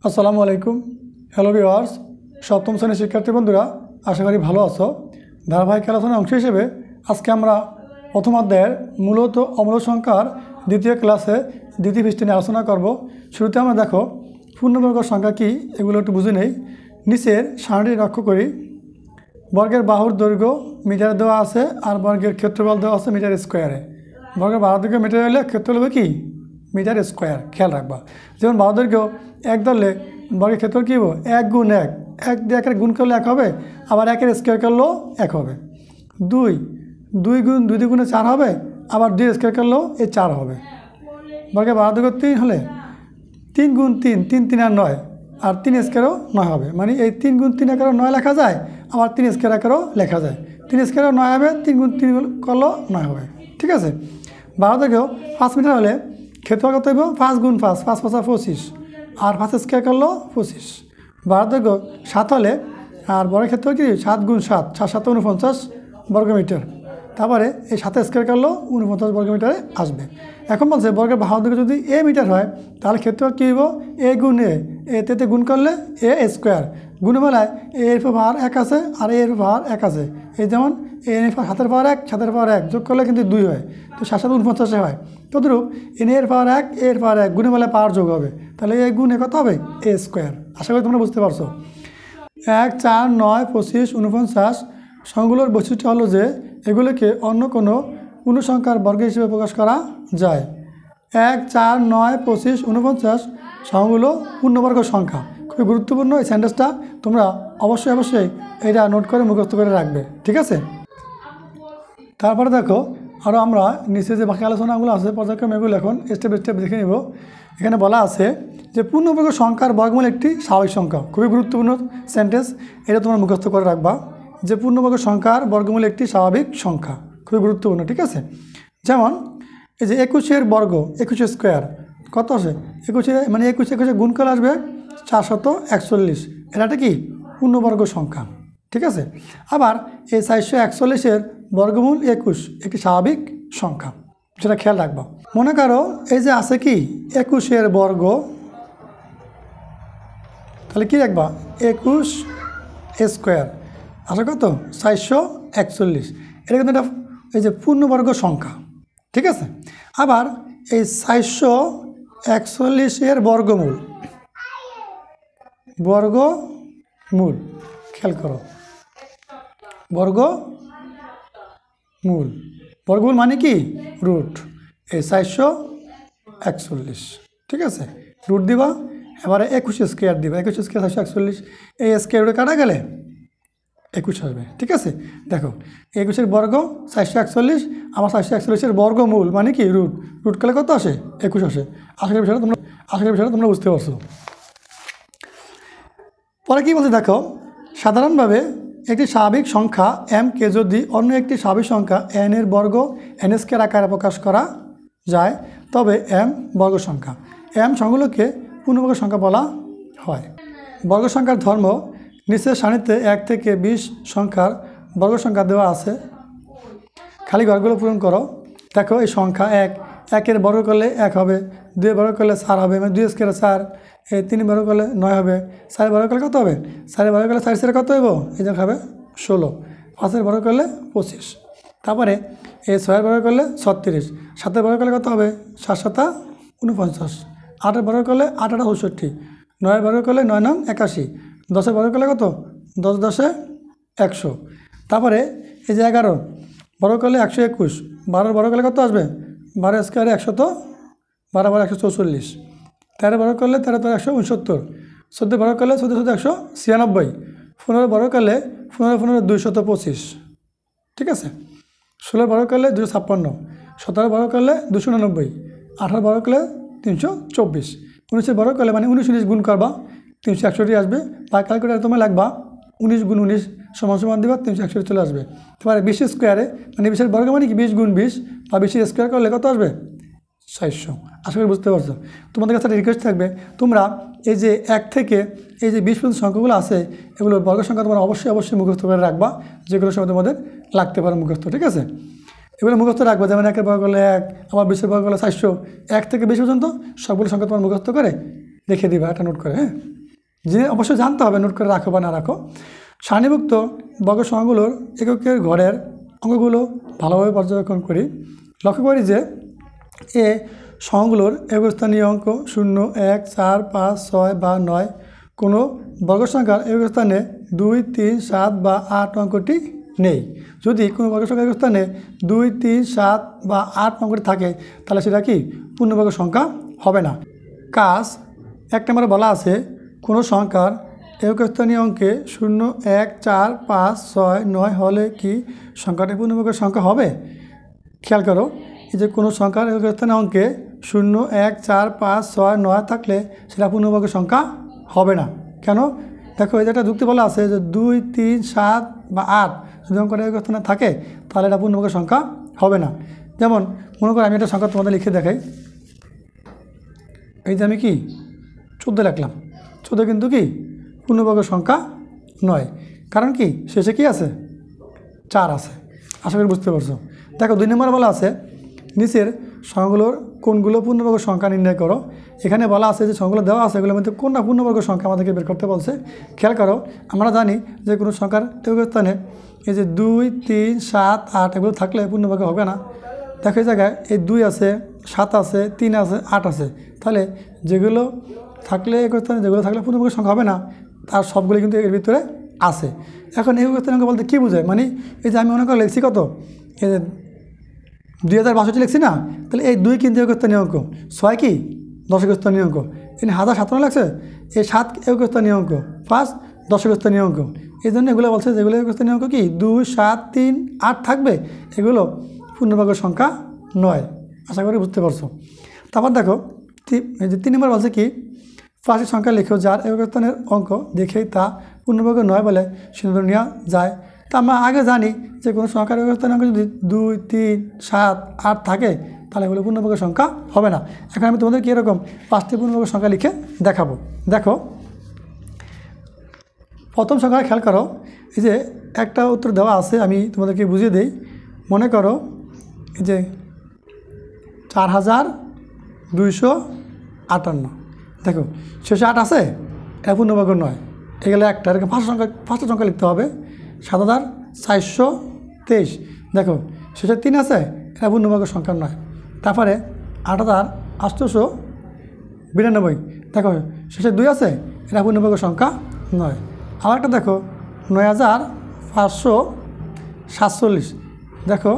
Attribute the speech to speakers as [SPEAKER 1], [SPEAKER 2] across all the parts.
[SPEAKER 1] আসসালামু আলাইকুম। Hello viewers, সপ্তম শ্রেণীর শিক্ষার্থী বন্ধুরা, আশা করি ভালো আছো। ধারাবাহিক আলোচনার অংশ হিসেবে আজকে আমরা প্রথম অধ্যায়ের মূলত অমূল সংখ্যার দ্বিতীয় ক্লাসে দ্বিতীয় পৃষ্ঠে নিয়ে আলোচনা করব। শুরুতে আমরা দেখো পূর্ণবর্গ সংখ্যা কী এগুলো একটু বুঝে নেই। নিচের সারণীটি লক্ষ্য করি। বর্গের বাহুর দৈর্ঘ্য মিটারে দেওয়া আছে আর বর্গের ক্ষেত্রফল দেওয়া আছে মিটার স্কোয়ারে। বর্গের বাহুর দৈর্ঘ্য মিটার হলে ক্ষেত্রফল হবে কি মিটার স্কোয়ার। খেয়াল রাখবা, যেমন বাহুর দৈর্ঘ্য এক ধরলে বর্গের ক্ষেত্রফল কী হবে 1 গুণ 1, 1 দিয়ে 1 গুণ করলে 1 হবে, আবার 1 স্কোয়ার করলেও 1 হবে। 2 গুণ 2 গুণে 4 হবে, আবার 2 স্কোয়ার করলেও এই 4 হবে। বর্গের বাহুর দৈর্ঘ্য 3 হলে 3 গুণ 3, 3 3 আর 9, আর 3 স্কোয়ারও 9 হবে। মানে এই 3 গুণ 3 একারও 9 লেখা যায়, আবার 3 স্কোয়ার আকারও লেখা যায়। 3 স্কোয়ারও 9 হবে, 3 গুণ 3 করলেও 9 হবে। ঠিক আছে। বাহুর দৈর্ঘ্য 5 মিটার হলে ক্ষেত্রফল কত হইব 5 গুণ 5, 5 5 25, আর 5 স্কোয়ার করলেও 25। বাহুর দৈর্ঘ্য 7 হলে আর বর্গের ক্ষেত্রফল কি 7 গুণ 7, 7 7 49 বর্গমিটার। তারপরে এই 7 স্কোয়ার করলেও 49 বর্গমিটারে আসবে। এখন বলছে বর্গের বাহুর দৈর্ঘ্য যদি এ মিটার হয় তাহলে ক্ষেত্রফল কী হইব এ গুণ এতে গুণ করলে এ স্কোয়ার, গুণবেলায় এর পাওয়ার 1 আছে আর এর পাওয়ার 1 আছে। এই যেমন এর 7 পাওয়ার 1, 7 পাওয়ার 1 যোগ করলে কিন্তু 2 হয়, তো 7 7 49 হয়। তদ্রূপ এর পাওয়ার 1 এর পাওয়ার 1 গুণবেলায় পাওয়ার যোগ হবে, তাহলে এ গুণ কত হবে এ স্কোয়ার। আশা করি তোমরা বুঝতে পারছো। 1 4 9 25 49 সংখ্যাগুলোর বৈশিষ্ট্য হলো যে এগুলিকে অন্য কোনো পূর্ণসংখ্যার বর্গ হিসেবে প্রকাশ করা যায়। 1 4 9 25 49 সংখ্যাগুলো পূর্ণবর্গ সংখ্যা। খুবই গুরুত্বপূর্ণ এই সেন্টেন্সটা, তোমরা অবশ্যই এটা নোট করে মুখস্থ করে রাখবে। ঠিক আছে। তারপরে দেখো আরও আমরা নিচে যে বাকি আলোচনাগুলো আছে পর্যায়ক্রমে এগুলো এখন স্টেপ স্টেপ দেখে নেব। এখানে বলা আছে যে পূর্ণবর্গ সংখ্যার বর্গমূল একটি স্বাভাবিক সংখ্যা। খুবই গুরুত্বপূর্ণ সেন্টেন্স, এটা তোমরা মুখস্থ করে রাখবা যে পূর্ণবর্গ সংখ্যার বর্গমূল একটি স্বাভাবিক সংখ্যা। খুবই গুরুত্বপূর্ণ। ঠিক আছে। যেমন এই যে 21 বর্গ 21 স্কোয়ার কত আছে 21 মানে 21 গুণ করে আসবে 441। এটা কি পূর্ণবর্গ সংখ্যা। ঠিক আছে। আবার এই 441 বর্গমূল 21 একটি স্বাভাবিক সংখ্যা, যেটা খেয়াল রাখবা। মনে করো এই যে আছে কি 21 বর্গ, তাহলে কি রাখবা 21 স্কোয়ার আছে কত 441। এটা কিন্তু একটা এই যে পূর্ণবর্গ সংখ্যা। ঠিক আছে। আবার এই 441 বর্গমূল খেয়াল করো, বর্গমূল মানে কি রুট এই 441। ঠিক আছে। রুট দিবা, এবারে 21 স্কোয়ার দিবা, 21 স্কোয়ার 441, এই স্কোয়ার রুটে কাটা গেলে 21 আসবে। ঠিক আছে। দেখো 21 বর্গ 441, আমার 441 বর্গমূল মানে কি রুট করলে কত আসে 21 আসে। আশা করি বিষয়টা তোমরা বুঝতে পারছো। পরে কি বলছে দেখো, সাধারণভাবে একটি স্বাভাবিক সংখ্যা m-কে যদি অন্য একটি স্বাভাবিক সংখ্যা n এর বর্গ n স্কয়ার আকারে প্রকাশ করা যায় তবে m বর্গ সংখ্যা। m সংখ্যাগুলোকে পূর্ণবর্গ সংখ্যা বলা হয়। বর্গ সংখ্যার ধর্ম নিচের সারণীতে 1 থেকে 20 সংখ্যার বর্গ সংখ্যা দেওয়া আছে, খালি ঘরগুলো পূরণ করো। দেখো এই সংখ্যা 1 বর্গ করলে 1 হবে, 2 বর্গ করলে 4 হবে, মানে 2 স্কয়ারে 4, এই 3 বর্গ করলে 9 হবে, 4 বর্গ করলে কত হবে 4 বর্গ করলে 4 স্কয়ারে কত হবে এই যে হবে 16, 5 বর্গ করলে 25, তারপরে এই 6 বর্গ করলে 36, 7 বর্গ করলে কত হবে 7 7 49, 8 বর্গ করলে 8 8 64, 9 বর্গ করলে 9 9 81, 10 বর্গ করলে কত 10 10 100, তারপরে এই যে 11 বর্গ করলে 121, 12 বর্গ করলে কত আসবে 12 স্কয়ারে 100, 12 12 144, 13 বর্গ করলে 13 13 169, 14 বর্গ করলে 14 14 196, 15 বর্গ করলে 15 15 225। ঠিক আছে। 16 বর্গ করলে 256, 17 বর্গ করলে 299, 18 বর্গ করলে 324, 19 বর্গ করলে মানে 19 19 গুণ করবা 361 আসবে, বা ক্যালকুলেটার তোমার লাগবা 19 গুণ 19 সমান সমান দিবা 361 চলে আসবে। তোমার 20 স্কোয়ারে মানে 20 বর্গ মানে কি 20 গুণ 20 বা 20 স্কোয়ার করলে কত আসবে 400। আশা করি বুঝতে পারছো। তোমাদের কাছে একটা রিকোয়েস্ট থাকবে, তোমরা এই যে 1 থেকে এই যে 20 পর্যন্ত সংখ্যাগুলো আছে এগুলোর বর্গ সংখ্যা তোমরা অবশ্যই মুখস্থ করে রাখবা, যেগুলো সময় তোমাদের লাগতে পারে মুখস্থ। ঠিক আছে। এগুলো মুখস্থ রাখবা, যেমন 1 বর্গ করলে 1, আবার 20 বর্গ করলে 400, 1 থেকে 20 পর্যন্ত সবগুলো সংখ্যা তোমার মুখস্থ করে রেখে দিবা, একটা নোট করে। হ্যাঁ। যে অবশ্যই জানতে হবে, নোট করে রাখো বা না রাখো। সারণীভুক্ত বর্গ সংখ্যাগুলোর এককের ঘরের অঙ্কগুলো ভালোভাবে পর্যবেক্ষণ করি। লক্ষ্য করি যে এ সংখ্যাগুলোর একক স্থানীয় অঙ্ক 0, 1, 4, 5, 6 বা 9, কোনো বর্গ সংখ্যার একক স্থানে 2, 3, 7 বা 8 অঙ্কটি নেই। যদি কোনো বর্গ সংখ্যার একক স্থানে 2, 3, 7 বা 8 অঙ্কটি থাকে তাহলে সেটা কি পূর্ণবর্গ সংখ্যা হবে না। কাজ 1 নম্বরে বলা আছে কোনো সংখ্যার একক স্থানীয় অঙ্কে 0, 1, 4, 5, 6, 9 হলে কি সংখ্যাটি পূর্ণবর্গ সংখ্যা হবে? খেয়াল করো, এই যে কোনো সংখ্যার একক স্থানীয় অঙ্কে 0, 1, 4, 5, 6, 9 থাকলে সেটা পূর্ণবর্গ সংখ্যা হবে না। কেন? দেখো এই যে একটা যুক্তি বলা আছে যে 2, 3, 7 বা 8 যদি অঙ্কের একক স্থানে থাকে তাহলে এটা পূর্ণবর্গ সংখ্যা হবে না। যেমন মনে করো আমি একটা সংখ্যা তোমাদের লিখে দেখাই। এই যে আমি কি 14 লিখলাম, 14 কিন্তু কি পূর্ণবর্গ সংখ্যা নয়। কারণ কি শেষে কি আছে? 4 আছে। আশা করি বুঝতে পারছো। দেখো 2 নম্বর বলা আছে নিচের সংখ্যাগুলোর কোনগুলো পূর্ণবর্গ সংখ্যা নির্ণয় করো। এখানে বলা আছে যে সংখ্যাগুলো দেওয়া আছে এগুলোর মধ্যে কোনটা পূর্ণবর্গ সংখ্যা আমাদেরকে বের করতে বলছে। খেয়াল করো, আমরা জানি যে কোনো সংখ্যার একক স্থানে এই যে 2, 3, 7, 8 এগুলো থাকলে পূর্ণবর্গ হবে না। দেখো এই জায়গায় এই 2 আছে, 7 আছে, 3 আছে, 8 আছে। তাহলে যেগুলো থাকলে একক স্থানে যেগুলো থাকলে পূর্ণবর্গ সংখ্যা হবে না তার সবগুলো কিন্তু এর ভিতরে আছে। এখন একক স্থানীয় অঙ্ক বলতে কী বোঝায়? মানে এই যে আমি অনেক লিখছি কত, এই যে 2062 লিখছি না, তাহলে এই 2 কিন্তু একক স্থানীয় অঙ্ক, 6 কি দশক স্থানীয় অঙ্ক, এখানে 1057 লাগছে, এই 7 একক স্থানীয় অঙ্ক, 5 দশক স্থানীয় অঙ্ক। এই জন্য এগুলো বলছে যেগুলো একক স্থানীয় অঙ্ক কি 2, 7, 3, 8 থাকবে এগুলো পূর্ণবর্গ সংখ্যা নয়। আশা করি বুঝতে পারছো। তারপর দেখো এই যে 3 নম্বর বলছে কি 5 সংখ্যা লেখো যার একক স্থানের অঙ্ক দেখেই তা পূর্ণবর্গ নয় বলে সিদ্ধান্ত নেওয়া যায়। তা আমরা আগে জানি যে কোনো সংখ্যার একক স্থানের অঙ্ক যদি 2, 3, 7, 8 থাকে তাহলে এগুলো পূর্ণবর্গ সংখ্যা হবে না। এখন আমি তোমাদেরকে এরকম 5টি পূর্ণবর্গ সংখ্যা লিখে দেখাবো। দেখো প্রথম সংখ্যা খেয়াল করো, এই যে একটা উত্তর দেওয়া আছে আমি তোমাদেরকে বুঝিয়ে দিই। মনে করো এই যে 4258, দেখো শেষে 8 আছে, এটা পূর্ণবর্গ নয়, এগুলো একটা। এরকম ফার্স্ট সংখ্যা লিখতে হবে 7423, দেখো শেষে 3 আছে, এটা পূর্ণবর্গ সংখ্যা নয়। তারপরে 8892, দেখো শেষে 2 আছে, এটা পূর্ণবর্গ সংখ্যা নয়। আবার একটা দেখো 9547, দেখো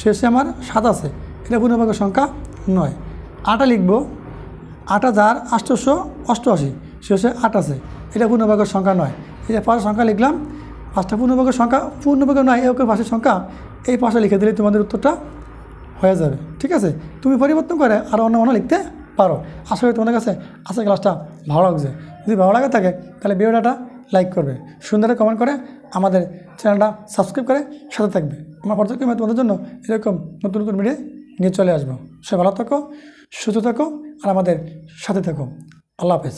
[SPEAKER 1] শেষে আমার 7 আছে, এটা পূর্ণবর্গ সংখ্যা নয়। 8 লিখবো 8888, শেষে 8 আছে, এটা পূর্ণবর্গ সংখ্যা নয়। এই যে 5 সংখ্যা লিখলাম, 5টা পূর্ণবর্গ সংখ্যা, পূর্ণবর্গ নয় এই 5 সংখ্যা, এই 5টা লিখে দিলে তোমাদের উত্তরটা হয়ে যাবে। ঠিক আছে, তুমি পরিবর্তন করে আরও অন্য লিখতে পারো। আশা করি তোমাদের কাছে আজকের ক্লাসটা ভালো লাগছে। যদি ভালো লাগে থাকে তাহলে ভিডিওটা লাইক করবে, সুন্দর কমেন্ট করে আমাদের চ্যানেলটা সাবস্ক্রাইব করে সাথে থাকবে। আমার পর্যায়ক্রমে তোমাদের জন্য এরকম নতুন নতুন ভিডিও নিয়ে চলে আসবো। সে ভালো থাকো, সুস্থ থাকো আর আমাদের সাথে থাকো। আল্লাহ হাফেজ।